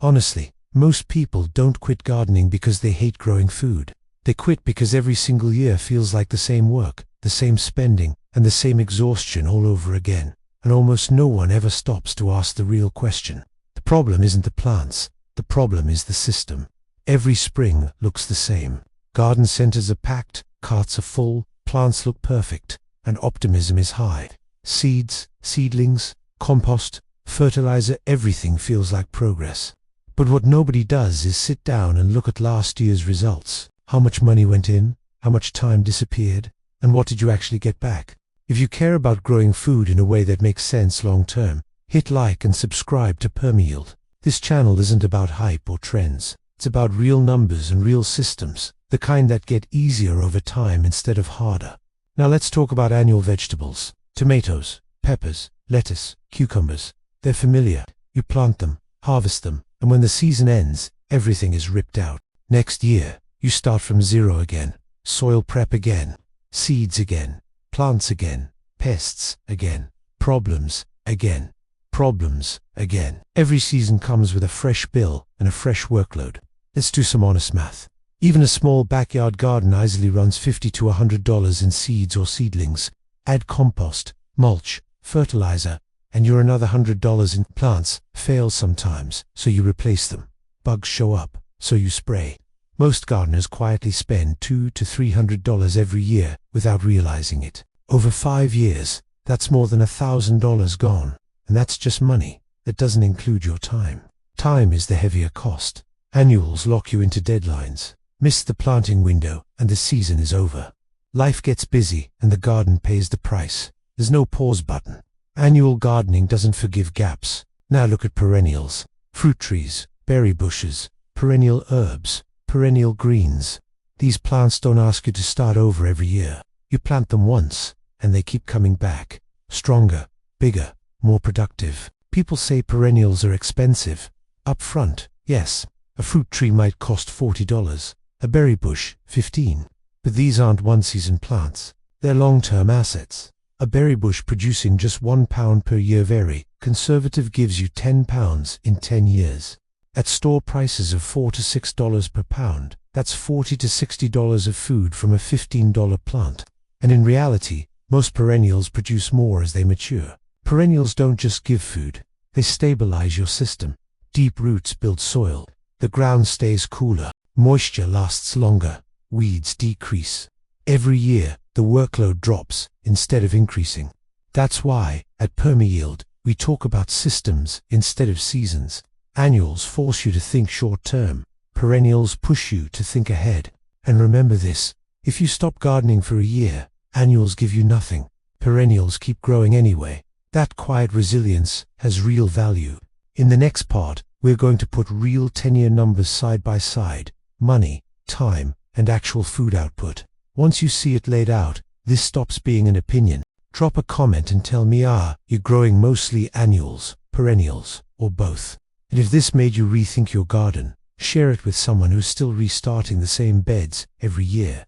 Honestly, most people don't quit gardening because they hate growing food. They quit because every single year feels like the same work, the same spending, and the same exhaustion all over again. And almost no one ever stops to ask the real question. The problem isn't the plants, the problem is the system. Every spring looks the same. Garden centers are packed, carts are full, plants look perfect, and optimism is high. Seeds, seedlings, compost, fertilizer, everything feels like progress. But what nobody does is sit down and look at last year's results. How much money went in, how much time disappeared, and what did you actually get back? If you care about growing food in a way that makes sense long term, hit like and subscribe to PermaYield. This channel isn't about hype or trends. It's about real numbers and real systems, the kind that get easier over time instead of harder. Now let's talk about annual vegetables. Tomatoes, peppers, lettuce, cucumbers. They're familiar. You plant them, harvest them, and when the season ends, everything is ripped out. Next year, you start from zero again. Soil prep again. Seeds again. Plants again. Pests again. Problems again. Problems again. Every season comes with a fresh bill and a fresh workload. Let's do some honest math. Even a small backyard garden easily runs $50 to $100 in seeds or seedlings. Add compost, mulch, fertilizer, and you're another $100 in. Plants fail sometimes, so you replace them. Bugs show up, so you spray. Most gardeners quietly spend $200 to $300 every year without realizing it. Over 5 years, that's more than $1,000 gone. And that's just money. That doesn't include your time. Time is the heavier cost. Annuals lock you into deadlines. Miss the planting window and the season is over. Life gets busy and the garden pays the price. There's no pause button. Annual gardening doesn't forgive gaps. Now look at perennials. Fruit trees, berry bushes, perennial herbs, perennial greens. These plants don't ask you to start over every year. You plant them once and they keep coming back. Stronger, bigger, more productive. People say perennials are expensive. Up front, yes. A fruit tree might cost $40. A berry bush, $15. But these aren't one-season plants. They're long-term assets. A berry bush producing just 1 pound per year very conservative gives you 10 pounds in 10 years. At store prices of $4 to $6 per pound, that's $40 to $60 of food from a $15 plant. And in reality, most perennials produce more as they mature. Perennials don't just give food, they stabilize your system. Deep roots build soil. The ground stays cooler. Moisture lasts longer. Weeds decrease. Every year, the workload drops instead of increasing. That's why, at PermaYield, we talk about systems instead of seasons. Annuals force you to think short term. Perennials push you to think ahead. And remember this, if you stop gardening for a year, annuals give you nothing. Perennials keep growing anyway. That quiet resilience has real value. In the next part, we're going to put real 10-year numbers side by side. Money, time, and actual food output. Once you see it laid out, this stops being an opinion. Drop a comment and tell me, you're growing mostly annuals, perennials, or both. And if this made you rethink your garden, share it with someone who's still restarting the same beds every year.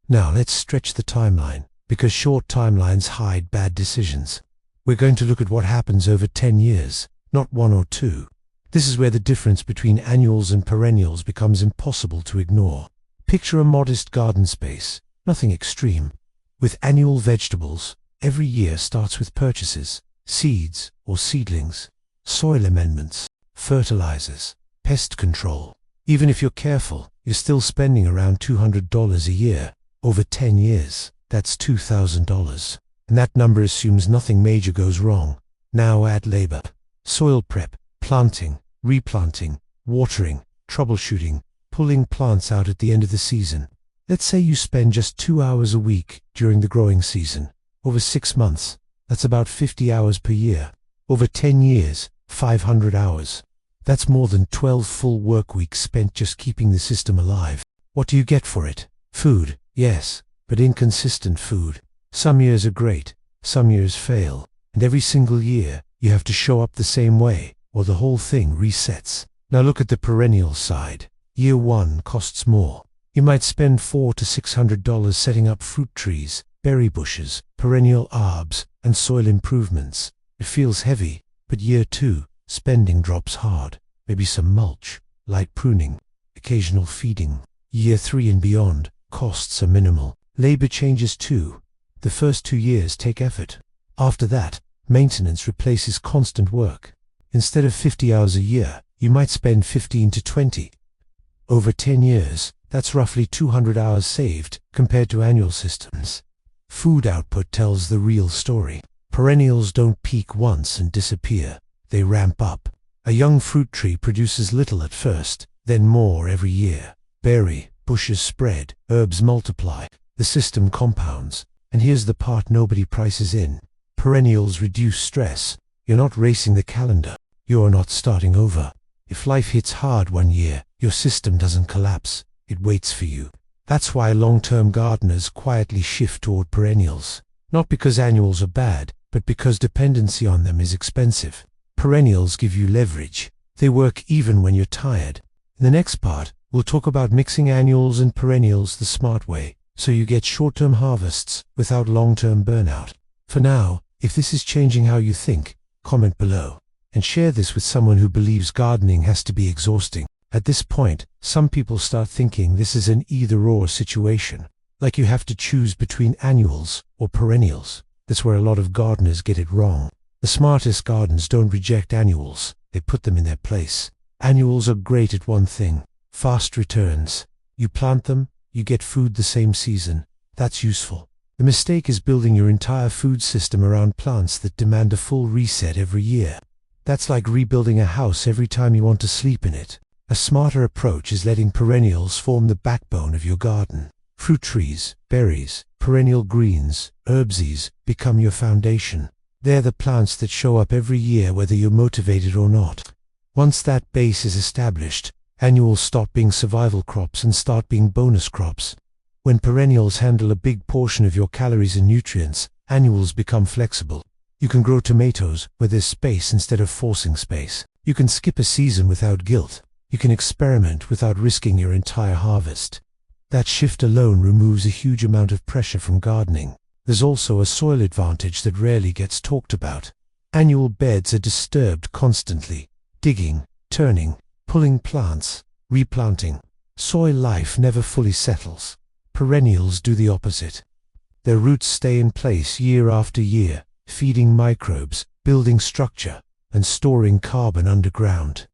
Now let's stretch the timeline, because short timelines hide bad decisions. We're going to look at what happens over 10 years, not 1 or 2. This is where the difference between annuals and perennials becomes impossible to ignore. Picture a modest garden space, nothing extreme. With annual vegetables, every year starts with purchases, seeds or seedlings, soil amendments, fertilizers, pest control. Even if you're careful, you're still spending around $200 a year. Over 10 years, that's $2,000. And that number assumes nothing major goes wrong. Now add labor, soil prep, planting, replanting, watering, troubleshooting, pulling plants out at the end of the season. Let's say you spend just 2 hours a week during the growing season. Over 6 months, that's about 50 hours per year. Over 10 years, 500 hours. That's more than 12 full work weeks spent just keeping the system alive. What do you get for it? Food, yes, but inconsistent food. Some years are great, some years fail, and every single year you have to show up the same way, or the whole thing resets. Now look at the perennial side. Year 1 costs more. You might spend $400 to $600 setting up fruit trees, berry bushes, perennial herbs, and soil improvements. It feels heavy, but year 2, spending drops hard. maybe some mulch, light pruning, occasional feeding. Year 3 and beyond, costs are minimal. Labor changes too. The first 2 years take effort. After that, maintenance replaces constant work. Instead of 50 hours a year, you might spend 15 to 20. Over 10 years, that's roughly 200 hours saved compared to annual systems. Food output tells the real story. Perennials don't peak once and disappear. They ramp up. A young fruit tree produces little at first, then more every year. Berry, bushes spread, herbs multiply, the system compounds. And here's the part nobody prices in. Perennials reduce stress. You're not racing the calendar. You're not starting over. If life hits hard one year, your system doesn't collapse. It waits for you. That's why long-term gardeners quietly shift toward perennials. Not because annuals are bad, but because dependency on them is expensive. Perennials give you leverage. They work even when you're tired. In the next part, we'll talk about mixing annuals and perennials the smart way, so you get short-term harvests without long-term burnout. For now, if this is changing how you think, comment below. And share this with someone who believes gardening has to be exhausting. At this point, some people start thinking this is an either-or situation, like you have to choose between annuals or perennials. That's where a lot of gardeners get it wrong. The smartest gardens don't reject annuals, they put them in their place. Annuals are great at one thing: fast returns. You plant them, you get food the same season. That's useful. The mistake is building your entire food system around plants that demand a full reset every year. That's like rebuilding a house every time you want to sleep in it. A smarter approach is letting perennials form the backbone of your garden. Fruit trees, berries, perennial greens, herbsies become your foundation. They're the plants that show up every year whether you're motivated or not. Once that base is established, annuals stop being survival crops and start being bonus crops. When perennials handle a big portion of your calories and nutrients, annuals become flexible. You can grow tomatoes where there's space instead of forcing space. You can skip a season without guilt. You can experiment without risking your entire harvest. That shift alone removes a huge amount of pressure from gardening. There's also a soil advantage that rarely gets talked about. Annual beds are disturbed constantly, digging, turning, pulling plants, replanting. Soil life never fully settles. Perennials do the opposite. Their roots stay in place year after year, feeding microbes, building structure, and storing carbon underground.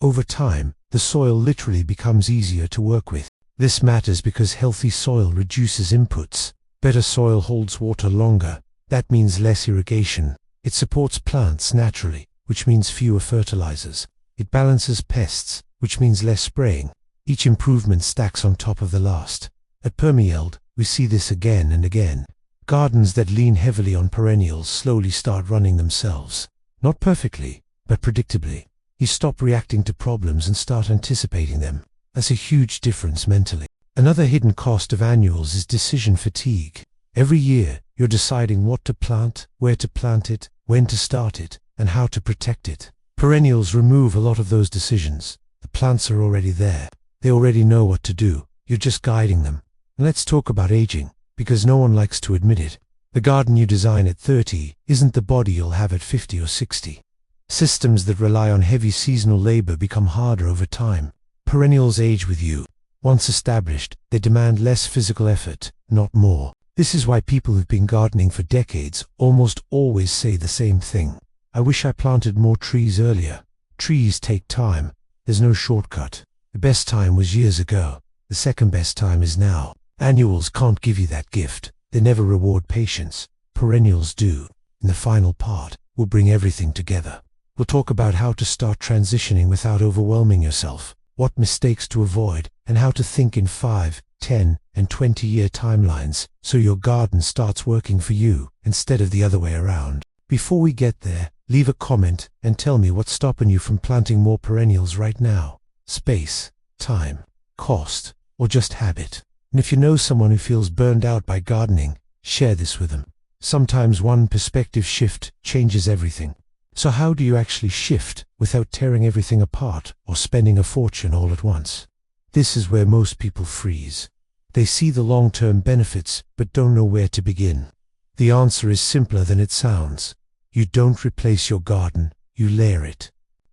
Over time, the soil literally becomes easier to work with. This matters because healthy soil reduces inputs. Better soil holds water longer. That means less irrigation. It supports plants naturally, which means fewer fertilizers. It balances pests, which means less spraying. Each improvement stacks on top of the last. At PermaYield, we see this again and again. Gardens that lean heavily on perennials slowly start running themselves. Not perfectly, but predictably. You stop reacting to problems and start anticipating them. That's a huge difference mentally. Another hidden cost of annuals is decision fatigue. Every year, you're deciding what to plant, where to plant it, when to start it, and how to protect it. Perennials remove a lot of those decisions. The plants are already there. They already know what to do. You're just guiding them. And let's talk about aging, because no one likes to admit it. The garden you design at 30 isn't the body you'll have at 50 or 60. Systems that rely on heavy seasonal labor become harder over time. Perennials age with you. Once established, they demand less physical effort, not more. This is why people who've been gardening for decades almost always say the same thing. I wish I planted more trees earlier. Trees take time. There's no shortcut. The best time was years ago. The second best time is now. Annuals can't give you that gift. They never reward patience. Perennials do. In the final part, we'll bring everything together. We'll talk about how to start transitioning without overwhelming yourself, what mistakes to avoid, and how to think in 5, 10, and 20-year timelines so your garden starts working for you instead of the other way around. Before we get there, leave a comment and tell me what's stopping you from planting more perennials right now. Space, time, cost, or just habit. And if you know someone who feels burned out by gardening, share this with them. Sometimes one perspective shift changes everything. So how do you actually shift without tearing everything apart or spending a fortune all at once? This is where most people freeze. They see the long-term benefits but don't know where to begin. The answer is simpler than it sounds. You don't replace your garden, you layer it.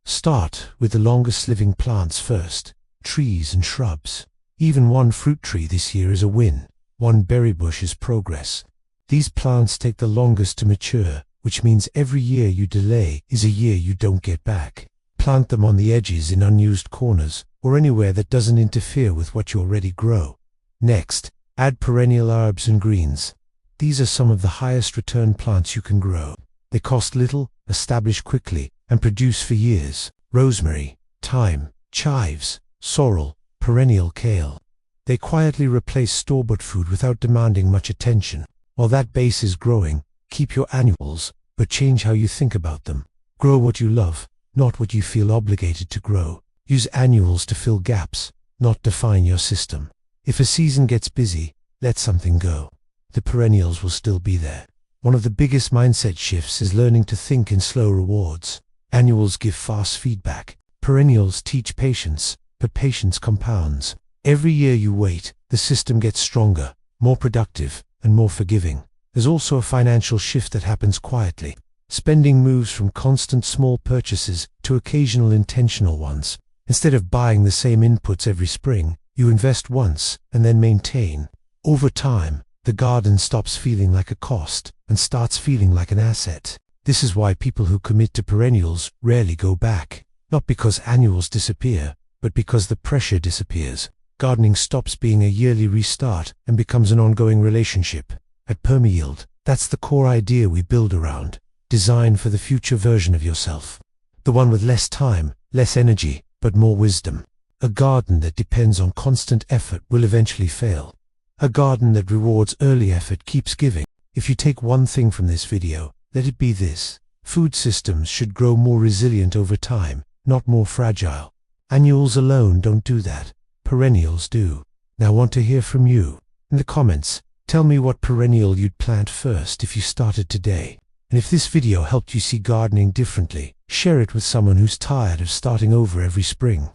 Start with the longest living plants first, trees and shrubs. Even one fruit tree this year is a win. One berry bush is progress. These plants take the longest to mature, which means every year you delay is a year you don't get back. Plant them on the edges in unused corners, or anywhere that doesn't interfere with what you already grow. Next, add perennial herbs and greens. These are some of the highest return plants you can grow. They cost little, establish quickly, and produce for years. Rosemary, thyme, chives, sorrel, perennial kale. They quietly replace store-bought food without demanding much attention. While that base is growing, keep your annuals, but change how you think about them. Grow what you love, not what you feel obligated to grow. Use annuals to fill gaps, not define your system. If a season gets busy, let something go. The perennials will still be there. One of the biggest mindset shifts is learning to think in slow rewards. Annuals give fast feedback. Perennials teach patience, but patience compounds. Every year you wait, the system gets stronger, more productive, and more forgiving. There's also a financial shift that happens quietly. Spending moves from constant small purchases to occasional intentional ones. Instead of buying the same inputs every spring, you invest once and then maintain. Over time, the garden stops feeling like a cost and starts feeling like an asset. This is why people who commit to perennials rarely go back. Not because annuals disappear, but because the pressure disappears. Gardening stops being a yearly restart and becomes an ongoing relationship. At PermaYield, that's the core idea we build around. Design for the future version of yourself. The one with less time, less energy, but more wisdom. A garden that depends on constant effort will eventually fail. A garden that rewards early effort keeps giving. If you take one thing from this video, let it be this. Food systems should grow more resilient over time, not more fragile. Annuals alone don't do that. Perennials do. Now I want to hear from you. In the comments, tell me what perennial you'd plant first if you started today. And if this video helped you see gardening differently, share it with someone who's tired of starting over every spring.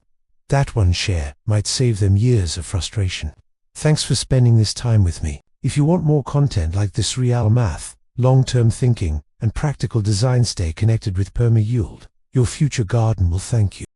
That one share might save them years of frustration. Thanks for spending this time with me. If you want more content like this, real math, long-term thinking, and practical design, stay connected with PermaYield. Your future garden will thank you.